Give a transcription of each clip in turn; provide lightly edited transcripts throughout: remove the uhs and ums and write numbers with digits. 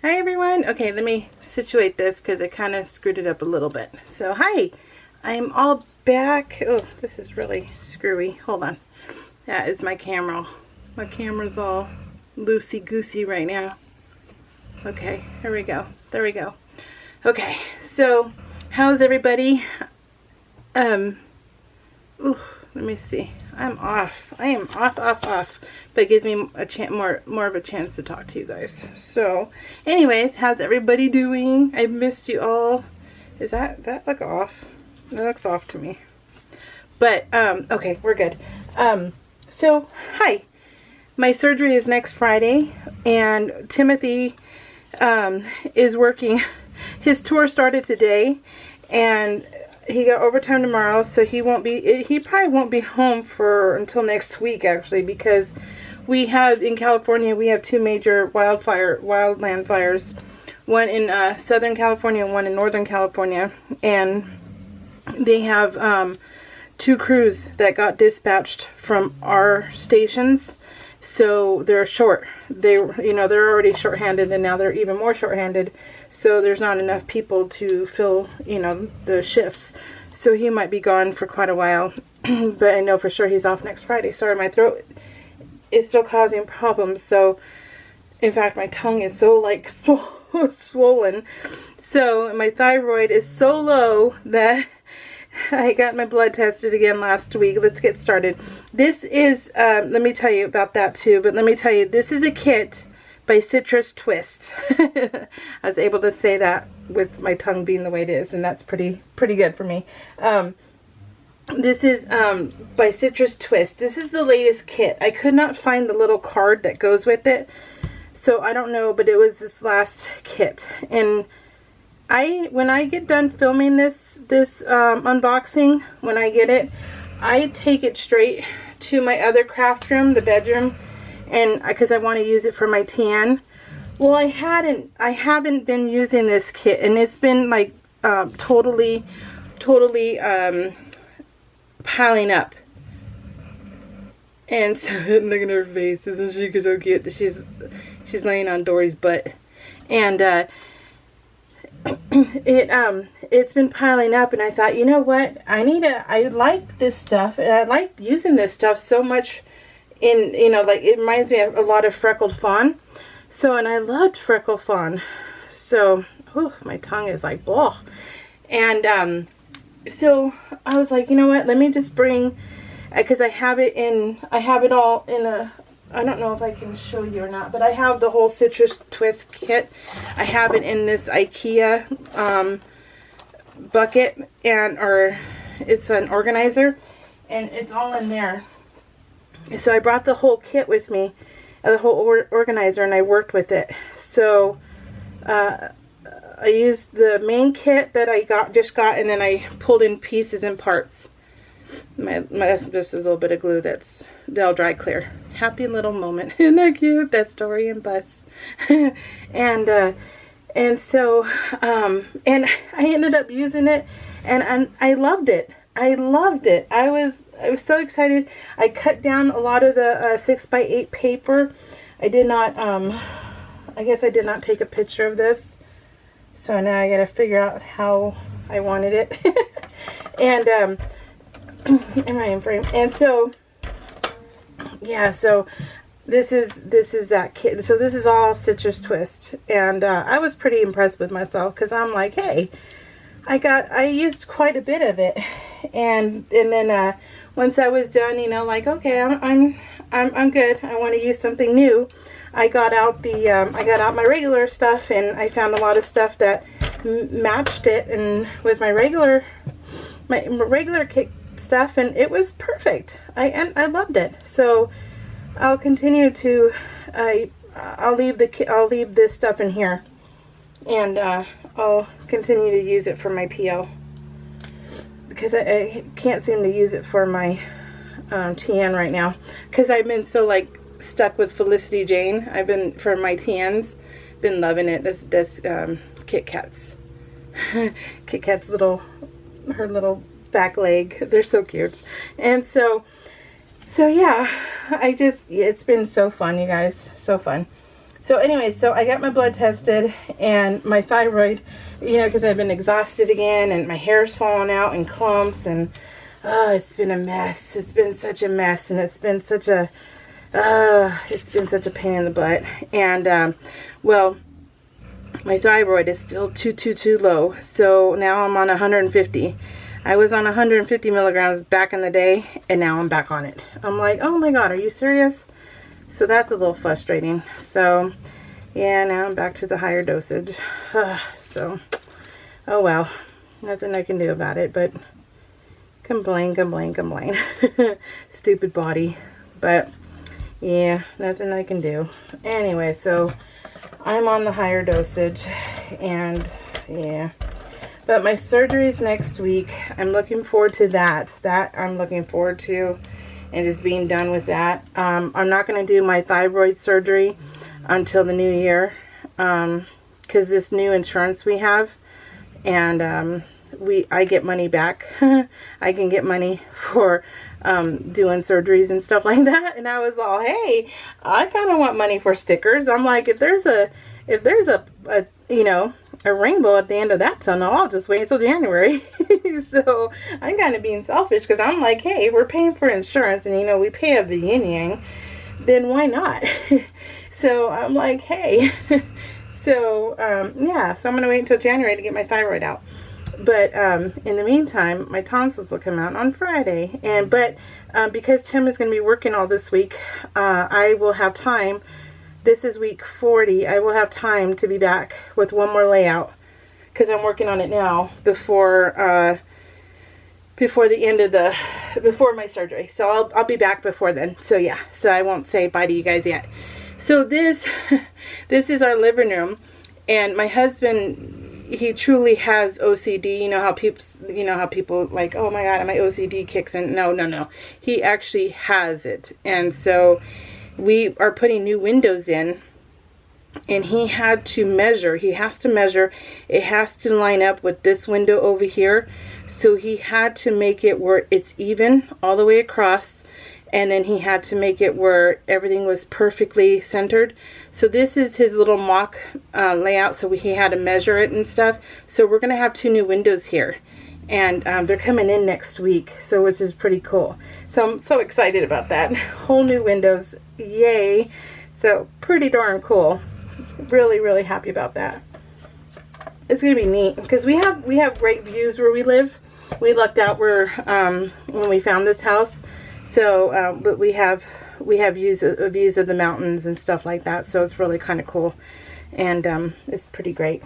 Hi everyone. Okay, let me situate this because I kind of screwed it up a little bit. So hi, I'm all back. Oh, this is really screwy. Hold on. That is my camera. My camera's all loosey-goosey right now. Okay, here we go. There we go. Okay, so how's everybody? Ooh, let me see. I'm off. I am off. But it gives me a chance, more of a chance to talk to you guys. So, anyways, how's everybody doing? I missed you all. Is that look off? That looks off to me. But okay, we're good. So hi. My surgery is next Friday, and Timothy is working. His tour started today, and he got overtime tomorrow, so he probably won't be home until next week, actually, because we have in California, we have two major wildland fires, one in Southern California and one in Northern California, and they have two crews that got dispatched from our stations. So they're short. They're already shorthanded, and now they're even more shorthanded. So there's not enough people to fill, the shifts. So he might be gone for quite a while. But I know for sure he's off next Friday. Sorry, my throat is still causing problems. So, in fact, my tongue is so swollen. So my thyroid is so low that I got my blood tested again last week. Let's get started. This is, let me tell you about that too, but let me tell you, this is a kit by Citrus Twist. I was able to say that with my tongue being the way it is, and that's pretty good for me. This is by Citrus Twist. This is the latest kit. I could not find the little card that goes with it, so I don't know, but it was this last kit. And when I get done filming this unboxing, when I get it, I take it straight to my other craft room, the bedroom, and because I want to use it for my tan. Well, I haven't been using this kit, and it's been like totally piling up. And so look at her face, isn't she so cute? She's laying on Dory's butt, and it's been piling up, and I thought, you know what, I like this stuff, and I like using this stuff so much. It reminds me of a lot of Freckled Fawn. So, and I loved Freckled Fawn. So, my tongue is like, blah. And so I was like, you know what, let me just bring, because I have it all in a, I don't know if I can show you or not, but I have the whole Citrus Twist kit. I have it in this IKEA bucket, or it's an organizer, and it's all in there. So I brought the whole kit with me, the whole organizer, and I worked with it. So I used the main kit that I just got, and then I pulled in pieces and parts. That's just a little bit of glue that'll dry clear. Happy little moment. Isn't that cute? That's Dory and Bus. and so and I ended up using it, and I loved it. I was so excited. I cut down a lot of the 6x8 paper. I did not I guess I did not take a picture of this, so now I gotta figure out how I wanted it. And am I in frame? And so yeah, so this is that kit. So this is all Citrus Twist, and I was pretty impressed with myself, because I'm like, hey, I used quite a bit of it, and then once I was done, like, okay, I'm good. I want to use something new. I got out my regular stuff, and I found a lot of stuff that matched it, and with my regular kit stuff, and it was perfect. I loved it. So I'll continue to I'll leave this stuff in here, and I'll continue to use it for my PL, because I can't seem to use it for my TN right now, because I've been so stuck with Felicity Jane. I've been, for my TNs, been loving it. This Kit Kat's her little back leg, they're so cute. And so yeah, it's been so fun, you guys, so fun. So anyway, so I got my blood tested, and my thyroid, you know, because I've been exhausted again, and my hair's falling out in clumps, and it's been a mess. It's been such a mess, and it's been such a pain in the butt. And well, my thyroid is still too low. So now I'm on 150. I was on 150 milligrams back in the day, and now I'm back on it. I'm like, oh my God, are you serious? So that's a little frustrating. So yeah, now I'm back to the higher dosage. So, oh well, nothing I can do about it, but complain. Stupid body. But yeah, nothing I can do. Anyway, so I'm on the higher dosage, and yeah. But my surgery's next week. I'm looking forward to that. I'm looking forward to, and just being done with that. I'm not going to do my thyroid surgery until the new year, because this new insurance we have, and I get money back. I can get money for doing surgeries and stuff like that. And I was all, hey, I kind of want money for stickers. I'm like, if there's a you know, a rainbow at the end of that tunnel, I'll just wait until January. So I'm kind of being selfish, because I'm like, hey, we're paying for insurance, and you know, we pay a the yin yang, then why not? So I'm like, hey. So yeah, so I'm gonna wait until January to get my thyroid out. But in the meantime, my tonsils will come out on Friday, and because Tim is going to be working all this week, I will have time. This is week 40. I will have time to be back with one more layout, because I'm working on it now before the end of before my surgery. So I'll be back before then. So yeah, so I won't say bye to you guys yet. So this is our living room, and my husband, he truly has OCD. You know how people like, oh my God, my OCD kicks in. No. He actually has it. And so we are putting new windows in, and he has to measure. It has to line up with this window over here. So he had to make it where it's even all the way across. And then he had to make it where everything was perfectly centered. So this is his little mock layout. So he had to measure it and stuff. So we're going to have 2 new windows here. And they're coming in next week. So which is pretty cool. So I'm so excited about that. Whole new windows. Yay. So pretty darn cool. Really, really happy about that. It's going to be neat. Because we have great views where we live. We lucked out where when we found this house. So, but we have views of the mountains and stuff like that. So it's really kind of cool, and it's pretty great.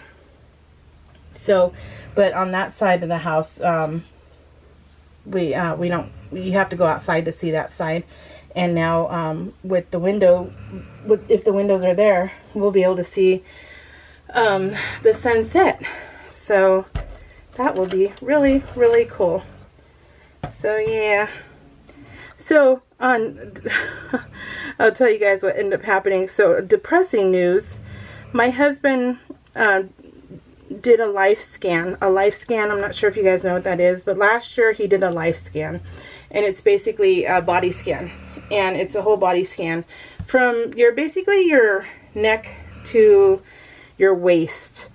So, but on that side of the house, we don't. You have to go outside to see that side. And now, with the window, if the windows are there, we'll be able to see the sunset. So that will be really, really cool. So yeah. So, I'll tell you guys what ended up happening. So, depressing news. My husband did a life scan. A life scan, I'm not sure if you guys know what that is, but last year he did a life scan. And it's basically a body scan. And it's a whole body scan from basically your neck to your waist.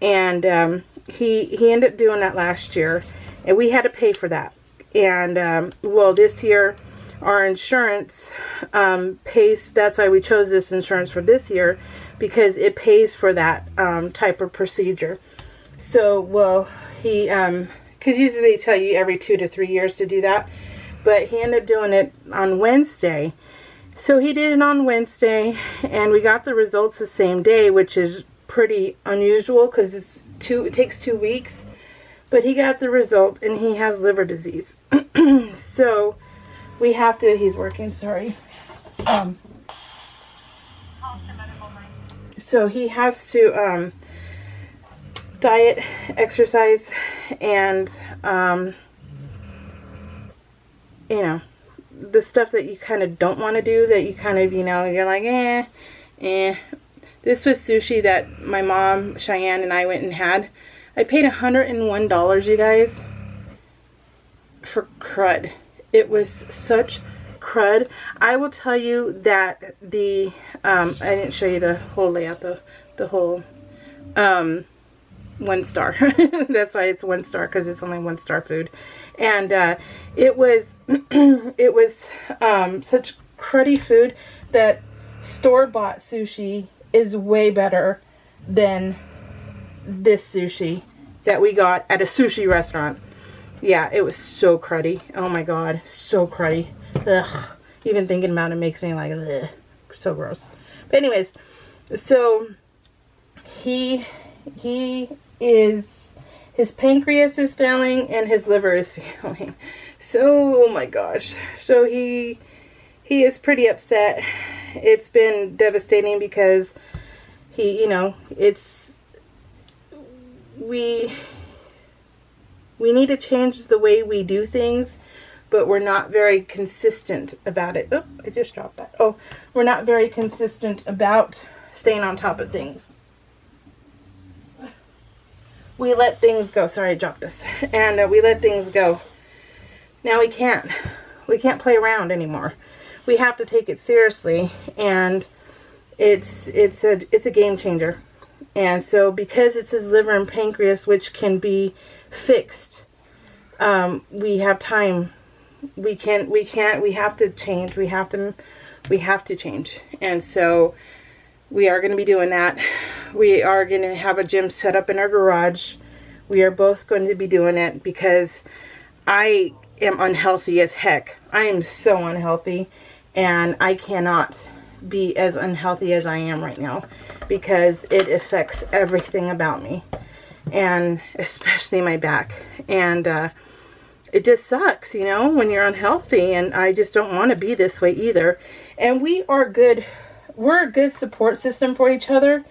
And he ended up doing that last year. And we had to pay for that. And, well, this year, our insurance pays. That's why we chose this insurance for this year, because it pays for that type of procedure. So, well, he, because usually they tell you every 2 to 3 years to do that, but he ended up doing it on Wednesday. So he did it on Wednesday, and we got the results the same day, which is pretty unusual because it takes 2 weeks. But he got the result, and he has liver disease. So we have to, he's working, sorry. So he has to diet, exercise, and, you know, the stuff that you kind of don't want to do, that you kind of, you know, you're like, eh. This was sushi that my mom, Cheyenne, and I went and had. I paid $101, you guys, for crud. It was such crud. I will tell you that the, I didn't show you the whole layout, the whole, 1 star. That's why it's 1 star, because it's only 1 star food. And it was it was such cruddy food that store-bought sushi is way better than this sushi that we got at a sushi restaurant. Yeah, it was so cruddy. Oh my god, so cruddy. Ugh. Even thinking about it makes me like, ugh, so gross. But anyways, so his pancreas is failing and his liver is failing. So, oh my gosh. So he is pretty upset. It's been devastating because he, you know, we need to change the way we do things, but we're not very consistent about it. Oh, I just dropped that. Oh, we're not very consistent about staying on top of things. We let things go. Sorry, I dropped this. And we let things go. Now we can't play around anymore. We have to take it seriously, and it's a game changer. And so because it's his liver and pancreas, which can be fixed, we have time. We have to change. We have to change. And so we are going to be doing that. We are going to have a gym set up in our garage. We are both going to be doing it because I am unhealthy as heck. I am so unhealthy, and I cannot be as unhealthy as I am right now because it affects everything about me, and especially my back. And it just sucks, you know, when you're unhealthy, and I just don't want to be this way either. And we're a good support system for each other,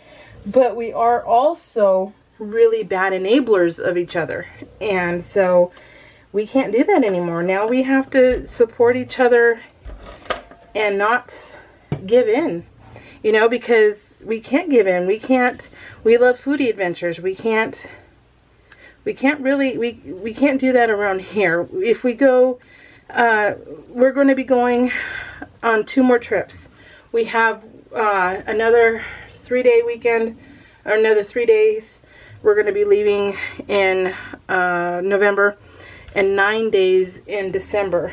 but we are also really bad enablers of each other. And so we can't do that anymore. Now we have to support each other and not give in, you know, because we can't give in. We love foodie adventures. We can't do that around here. If we go, we're going to be going on 2 more trips. We have another 3-day weekend, or another 3 days. We're going to be leaving in November, and 9 days in December.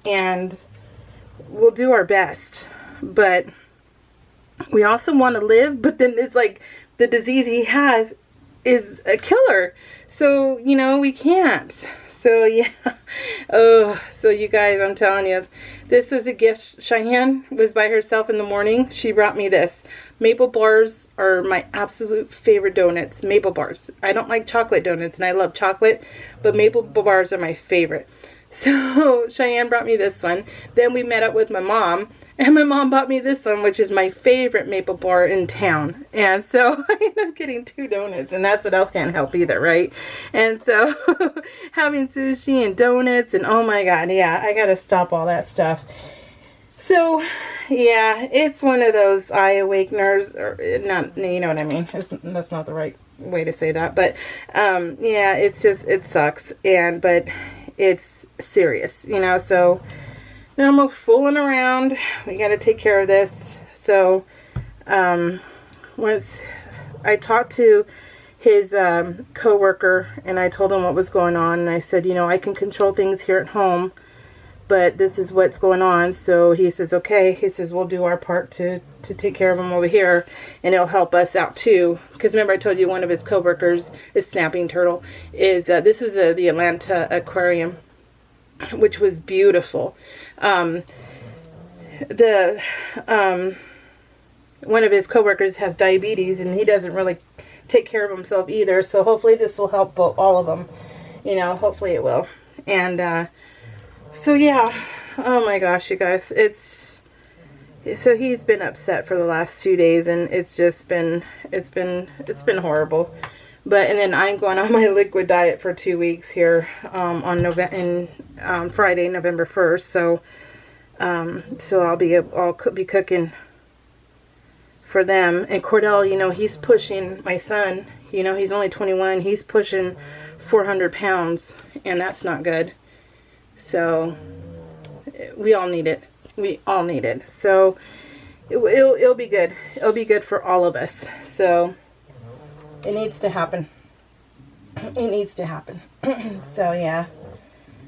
And we'll do our best. But we also want to live, but then it's like the disease he has is a killer. So, you know, we can't. So, yeah. Oh, so you guys, I'm telling you, this was a gift. Cheyenne was by herself in the morning. She brought me this. Maple bars are my absolute favorite donuts. Maple bars. I don't like chocolate donuts, and I love chocolate, but maple bars are my favorite. So, Cheyenne brought me this one. Then we met up with my mom, and my mom bought me this one, which is my favorite maple bar in town. And so I ended up getting 2 donuts, and that's what else can't help either, right? And so having sushi and donuts, and oh my god, yeah, I gotta stop all that stuff. So, yeah, it's one of those eye awakeners, or not, you know what I mean? That's not the right way to say that, but yeah, it's just, it sucks, but it's serious, you know. So no more fooling around. We got to take care of this. So once I talked to his co-worker, and I told him what was going on, and I said, you know, I can control things here at home, but this is what's going on. So he says, okay. He says, we'll do our part to take care of him over here, and it'll help us out too. Because remember I told you one of his co-workers is Snapping Turtle. This was the Atlanta aquarium, which was beautiful. One of his co-workers has diabetes, and he doesn't really take care of himself either. So hopefully this will help all of them. You know, hopefully it will. And so yeah, oh my gosh, you guys, so he's been upset for the last few days, and it's been horrible. And then I'm going on my liquid diet for 2 weeks here on Friday, November 1st. So I'll be cooking for them. And Cordell, you know, he's pushing, my son, you know, he's only 21. He's pushing 400 pounds, and that's not good. So we all need it. We all need it. So it'll be good. It'll be good for all of us. So it needs to happen. It needs to happen. So yeah.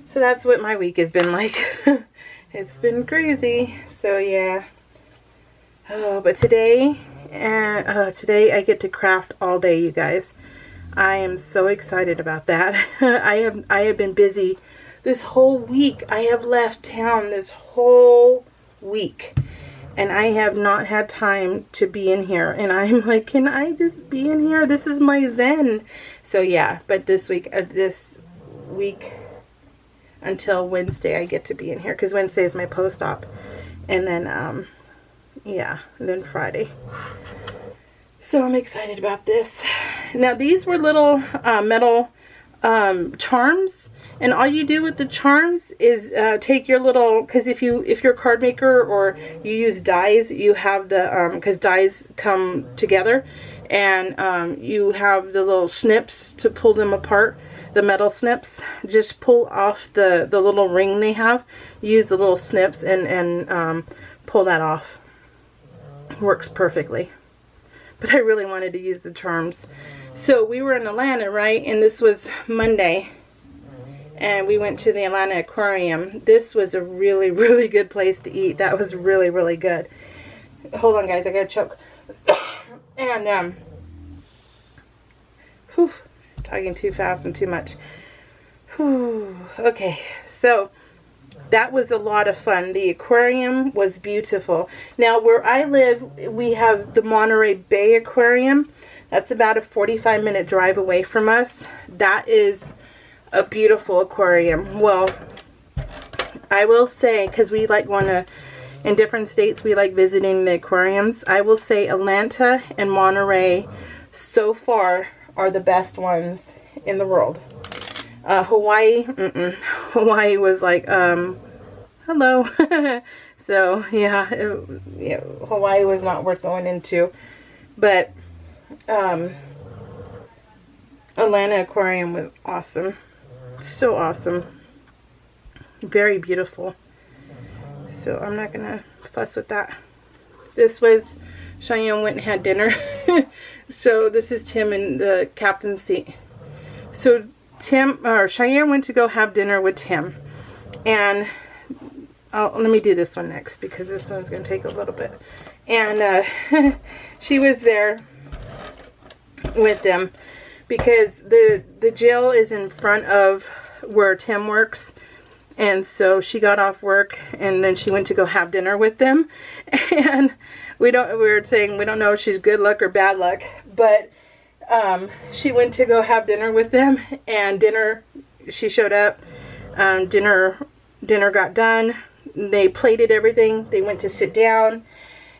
So that's what my week has been like. It's been crazy. So yeah. Oh, but today I get to craft all day, you guys. I am so excited about that. I have been busy this whole week. I have left town this whole week, and I have not had time to be in here. And I'm like, can I just be in here? This is my zen. So yeah, but this week until Wednesday, I get to be in here because Wednesday is my post-op, and then yeah, and then Friday. So I'm excited about this. Now these were little metal charms, and all you do with the charms is take your little, because if you're a card maker or you use dies, you have the because dies come together, and you have the little snips to pull them apart, the metal snips. Just pull off the little ring they have, use the little snips and pull that off. Works perfectly. But I really wanted to use the charms. So we were in Atlanta, right? And this was Monday. And we went to the Atlanta Aquarium. This was a really, really good place to eat. That was really, really good. Hold on, guys. I gotta choke. And, whew, talking too fast and too much. Whew, okay, so that was a lot of fun. The aquarium was beautiful. Now, where I live, we have the Monterey Bay Aquarium. That's about a 45-minute drive away from us. That is a beautiful aquarium. Well, I will say, because we like going to, in different states, we like visiting the aquariums. I will say Atlanta and Monterey so far are the best ones in the world. Hawaii, Hawaii was like, hello. So yeah, Hawaii was not worth going into, but Atlanta Aquarium was awesome. So awesome. Very beautiful. So I'm not gonna fuss with that. This was, Cheyenne went and had dinner. So this is Tim in the captain's seat. So Cheyenne went to go have dinner with Tim, and let me do this one next because this one's going to take a little bit. And she was there with them because the jail is in front of where Tim works, and so she got off work and then she went to go have dinner with them. And we were saying we don't know if she's good luck or bad luck, but she went to go have dinner with them, and she showed up, dinner got done, they plated everything, they went to sit down,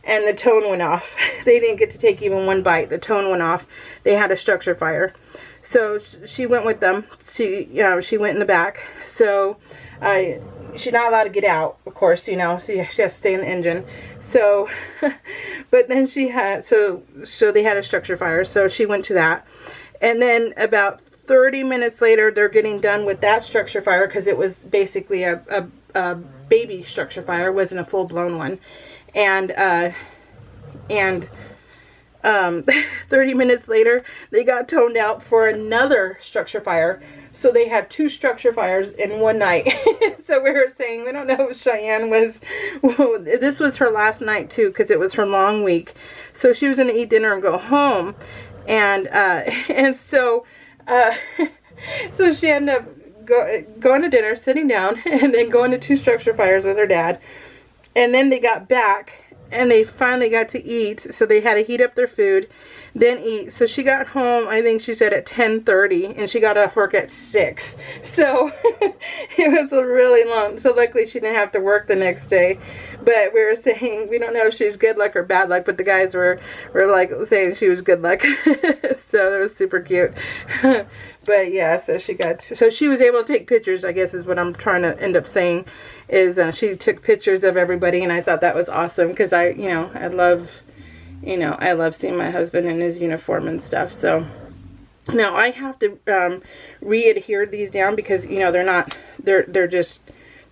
and the tone went off. They didn't get to take even one bite. The tone went off. They had a structure fire. So she went with them. She went in the back. So she's not allowed to get out, of course, so she has to stay in the engine. So, but then she had, so they had a structure fire, so she went to that. And then about 30 minutes later, they're getting done with that structure fire, because it was basically a baby structure fire. It wasn't a full-blown one. And 30 minutes later, they got toned out for another structure fire. So they had 2 structure fires in one night. So we were saying, we don't know if Cheyenne was, this was her last night too, because it was her long week. So she was going to eat dinner and go home. And so she ended up going to dinner, sitting down, and then going to 2 structure fires with her dad. And then they got back, and they finally got to eat. So they had to heat up their food, then eat. So she got home, I think she said at 10:30, and she got off work at 6. So it was a really long. So luckily she didn't have to work the next day. But we were saying, we don't know if she's good luck or bad luck, but the guys were like saying she was good luck. So that was super cute. But yeah, so she was able to take pictures, I guess is what I'm trying to end up saying, is she took pictures of everybody, and I thought that was awesome, because I love seeing my husband in his uniform and stuff. So now I have to re-adhere these down, because they're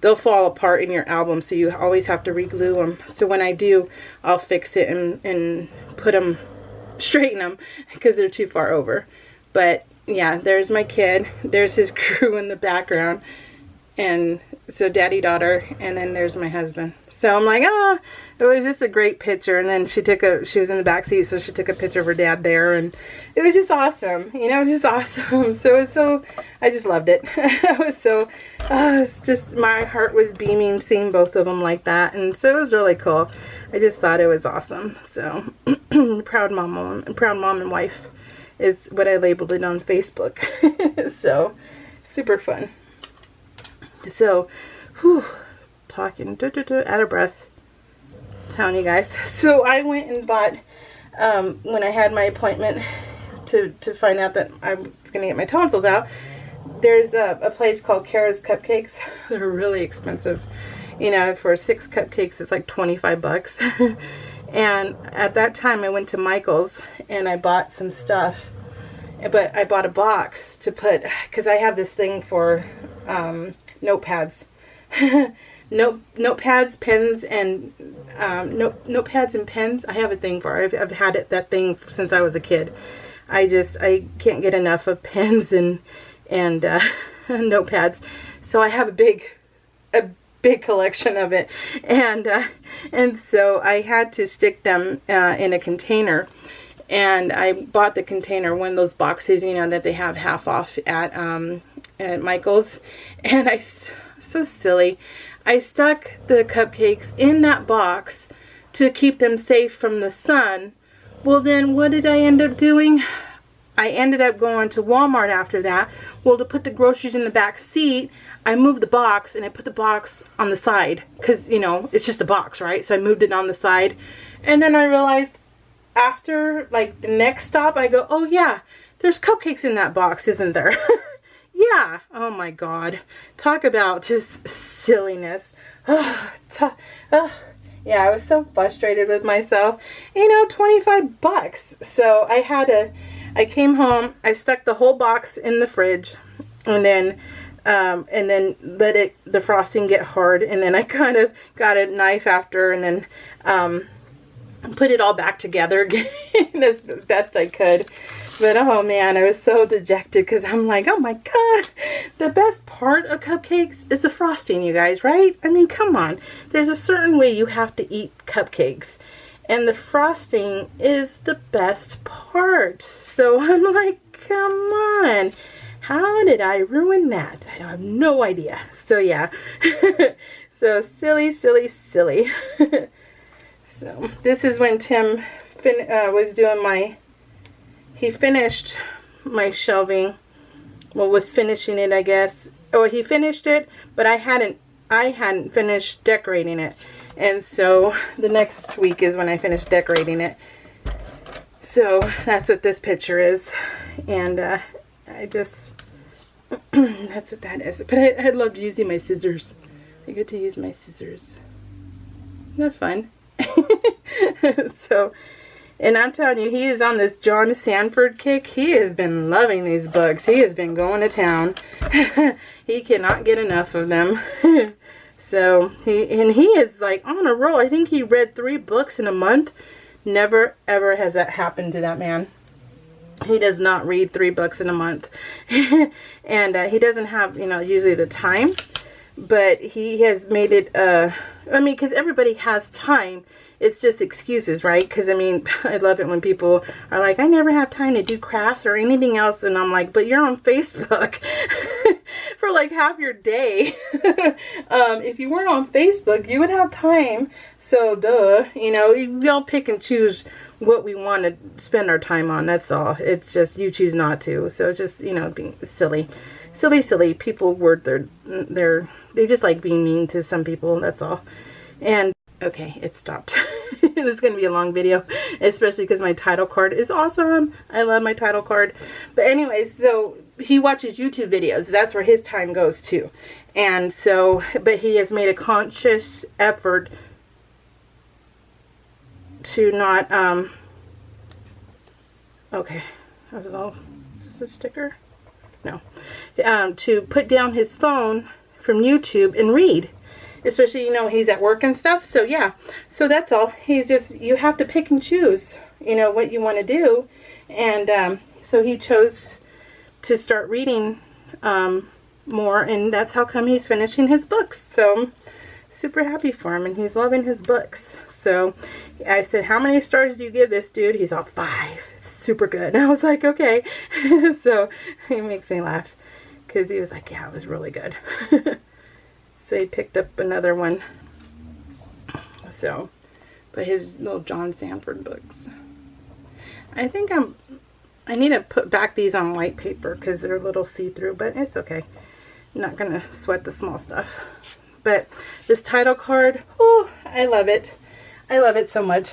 they'll fall apart in your album, so you always have to re-glue them. So when I do, I'll fix it and put them, straighten them, because they're too far over. But yeah, there's my kid. There's his crew in the background. And so daddy, daughter, and then there's my husband. So I'm like, it was just a great picture. And then she was in the back seat, so she took a picture of her dad there, and it was just awesome. You know, just awesome. So I just loved it. I was so, it's just, my heart was beaming seeing both of them like that. And so it was really cool. I just thought it was awesome. So proud mom and wife is what I labeled it on Facebook. So super fun. So, whew, talking, out of breath, telling you guys. So I went and bought, when I had my appointment to find out that I was going to get my tonsils out, there's a place called Kara's Cupcakes. They're really expensive. You know, for 6 cupcakes, it's like 25 bucks. And at that time, I went to Michael's and I bought some stuff. But I bought a box to put, because I have this thing for, notepads. Notepads, pens, and notepads and pens. I have a thing for it. I've had that thing since I was a kid. I can't get enough of pens and notepads. So I have a big collection of it, and so I had to stick them in a container. And I bought the container, one of those boxes, you know, that they have half off at Michael's. And so silly, I stuck the cupcakes in that box to keep them safe from the sun. Well, then what did I end up doing? I ended up going to Walmart after that. Well, to put the groceries in the back seat, I moved the box and I put the box on the side. Because, you know, it's just a box, right? So I moved it on the side. And then I realized, after, like, the next stop, I go, oh yeah, there's cupcakes in that box, isn't there? Yeah. Oh my God. Talk about just silliness. Yeah, I was so frustrated with myself. You know, 25 bucks. So I came home, I stuck the whole box in the fridge, and then let the frosting get hard, and then I kind of got a knife after, and then, put it all back together again as best I could. But oh man, I was so dejected because I'm like, oh my God, the best part of cupcakes is the frosting, you guys, right? I mean, come on. There's a certain way you have to eat cupcakes, and the frosting is the best part. So I'm like, come on. How did I ruin that? I have no idea. So yeah. So silly. So this is when Tim was doing he finished my shelving. Well, was finishing it, I guess. Oh, he finished it, but I hadn't finished decorating it. And so the next week is when I finish decorating it. So that's what this picture is. And I just, that's what that is. But I loved using my scissors. I get to use my scissors. Isn't that fun? So, and I'm telling you, he is on this John Sanford kick. He has been loving these books. He has been going to town. He cannot get enough of them. So he is like on a roll. I think he read 3 books in a month. Never ever has that happened to that man. He does not read 3 books in a month. And he doesn't have, you know, usually the time. But he has made it, I mean, because everybody has time. It's just excuses, right? Because, I mean, I love it when people are like, I never have time to do crafts or anything else. And I'm like, but you're on Facebook for like half your day. If you weren't on Facebook, you would have time. So, duh, you know, we all pick and choose what we want to spend our time on. That's all. It's just you choose not to. So, it's just, you know, being silly. Silly. People they just like being mean to some people. That's all. And okay, it stopped. This is going to be a long video, especially because my title card is awesome. I love my title card. But anyways, so he watches YouTube videos. That's where his time goes to. And so, but he has made a conscious effort to not, okay, that was all, is this a sticker? No. To put down his phone from YouTube and read. Especially, you know, he's at work and stuff. So yeah, so that's all. He's just, you have to pick and choose, you know, what you want to do. And so he chose to start reading more, and that's how come he's finishing his books. So super happy for him, and he's loving his books. So I said, how many stars do you give this, dude? He's all 5. It's super good. And I was like, okay. So he makes me laugh because he was like, yeah, it was really good. So he picked up another one. So, but his little John Sanford books. I think I need to put back these on white paper because they're a little see-through, but it's okay. I'm not going to sweat the small stuff. But this title card, oh, I love it. I love it so much.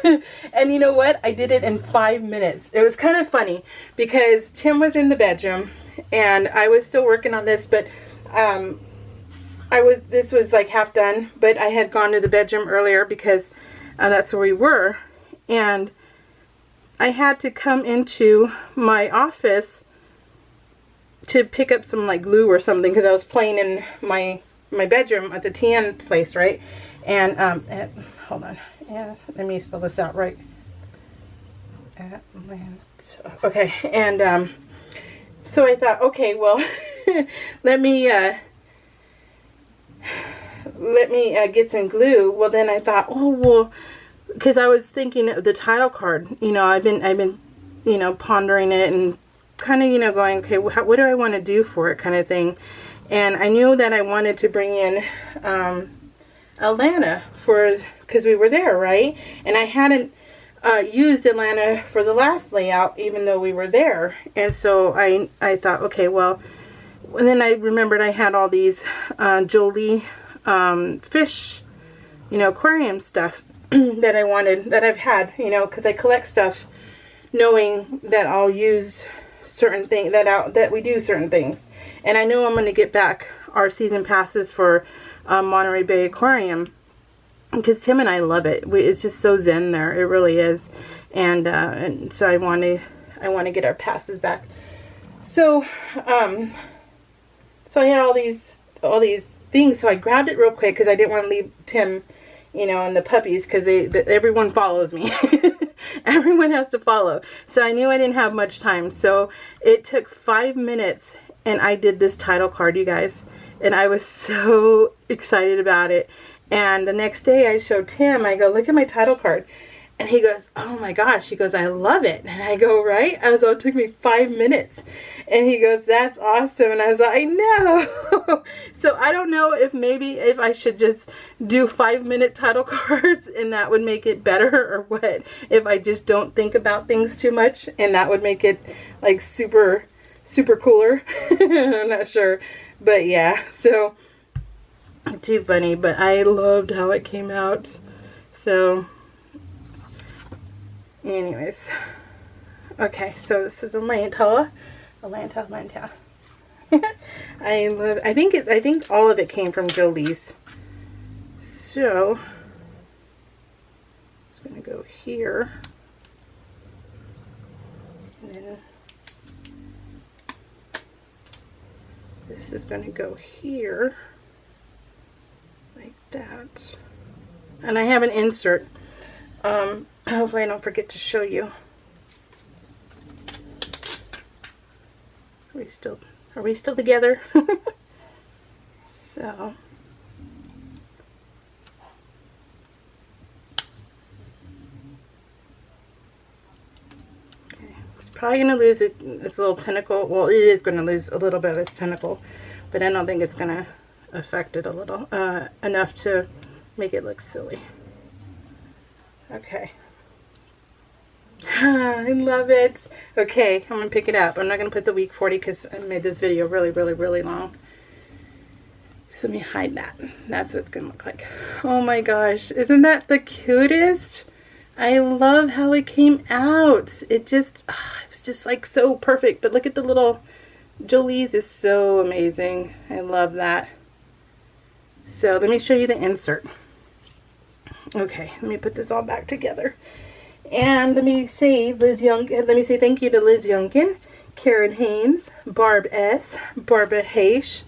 And you know what? I did it in 5 minutes. It was kind of funny because Tim was in the bedroom and I was still working on this, but this was like half done, but I had gone to the bedroom earlier because that's where we were, and I had to come into my office to pick up some like glue or something because I was playing in my bedroom at the TN place, right? And hold on, yeah, let me spell this out right. Okay, and so I thought, okay, well, let me get some glue. Well, then I thought, oh, well, because I was thinking of the title card. You know, I've been, you know, pondering it and kind of, you know, going, okay, what do I want to do for it, kind of thing. And I knew that I wanted to bring in Atlanta because we were there, right? And I hadn't used Atlanta for the last layout, even though we were there. And so I thought, okay, well, and then I remembered I had all these Jolie fish, you know, aquarium stuff that I wanted, that I've had, you know, because I collect stuff knowing that I'll use certain things, that we do certain things. And I know I'm going to get back our season passes for Monterey Bay Aquarium because Tim and I love it. It's just so zen there. It really is. And so I want to get our passes back. So so I had all these things, so I grabbed it real quick because I didn't want to leave Tim, you know, and the puppies, because everyone follows me. Everyone has to follow. So I knew I didn't have much time. So it took 5 minutes and I did this title card, you guys. And I was so excited about it. And the next day I showed Tim, I go, look at my title card. And he goes, oh my gosh. He goes, I love it. And I go, right? I was like, it took me 5 minutes. And he goes, that's awesome. And I was like, I know. So I don't know if I should just do 5-minute title cards and that would make it better, or what. If I just don't think about things too much and that would make it like super, super cooler. I'm not sure. But yeah, so too funny. But I loved how it came out. So anyways, okay, so this is Atlanta. I think all of it came from Jolie's. So it's gonna go here, and then this is gonna go here like that. And I have an insert. Hopefully I don't forget to show you. Are we still together? So okay. It's probably gonna lose its little tentacle. Well, it is gonna lose a little bit of its tentacle, but I don't think it's gonna affect it a little enough to make it look silly. Okay. I love it. Okay, I'm going to pick it up. I'm not going to put the week 40 because I made this video really, really, really long. So let me hide that. That's what it's going to look like. Oh my gosh. Isn't that the cutest? I love how it came out. It was just like so perfect. But look at the little Jolie's is so amazing. I love that. So let me show you the insert. Okay, let me put this all back together. And let me say thank you to Liz Youngkin, Karen Haynes, Barb S, Barbara Haish,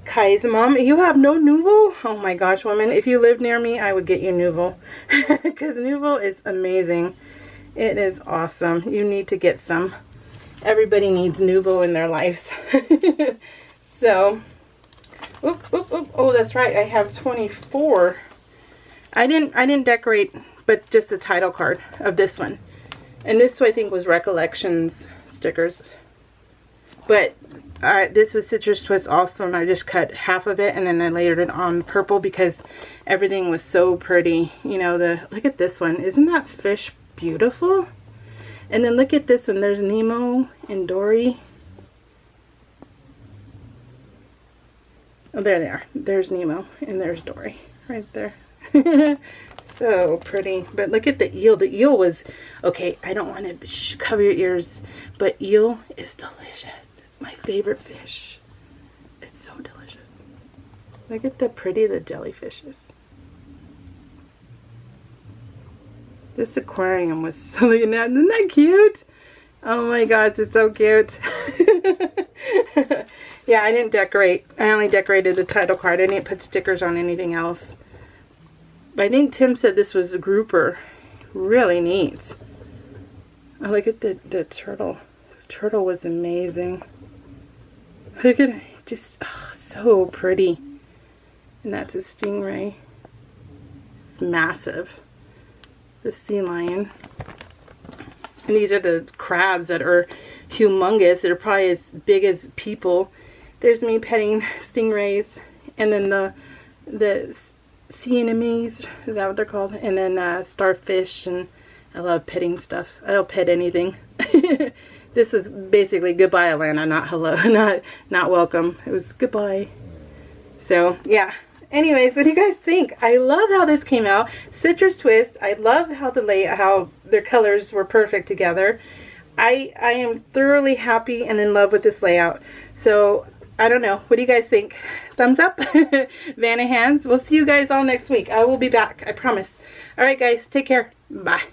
Kai's mom, you have no Nuvo? Oh my gosh, woman, if you live near me, I would get you Nuvo. Because Nuvo is amazing. It is awesome. You need to get some. Everybody needs Nuvo in their lives. So, oh, that's right. I have 24. I didn't decorate, but just the title card of this one. And this, I think, was Recollections stickers. But this was Citrus Twist also, and I just cut half of it, and then I layered it on purple because everything was so pretty. You know, look at this one. Isn't that fish beautiful? And then look at this one. There's Nemo and Dory. Oh, there they are. There's Nemo, and there's Dory right there. So pretty. But look at the eel. The eel was, okay, I don't want to cover your ears, but eel is delicious. My favorite fish. It's so delicious. Look at the pretty the jellyfish is. This aquarium was so, look at that. Isn't that cute? Oh my gosh, it's so cute. Yeah, I didn't decorate. I only decorated the title card. I didn't put stickers on anything else. But I think Tim said this was a grouper. Really neat. Oh, look at the turtle. The turtle was amazing. Look at it, just so pretty. And that's a stingray. It's massive. The sea lion. And these are the crabs that are humongous. They're probably as big as people. There's me petting stingrays. And then the sea anemones, is that what they're called? And then starfish, and I love petting stuff. I don't pet anything. This is basically goodbye Atlanta, not hello, not welcome. It was goodbye. So yeah. Anyways, what do you guys think? I love how this came out. Citrus Twist. I love how how their colors were perfect together. I am thoroughly happy and in love with this layout. So I don't know. What do you guys think? Thumbs up. Vanna hands. We'll see you guys all next week. I will be back. I promise. All right, guys. Take care. Bye.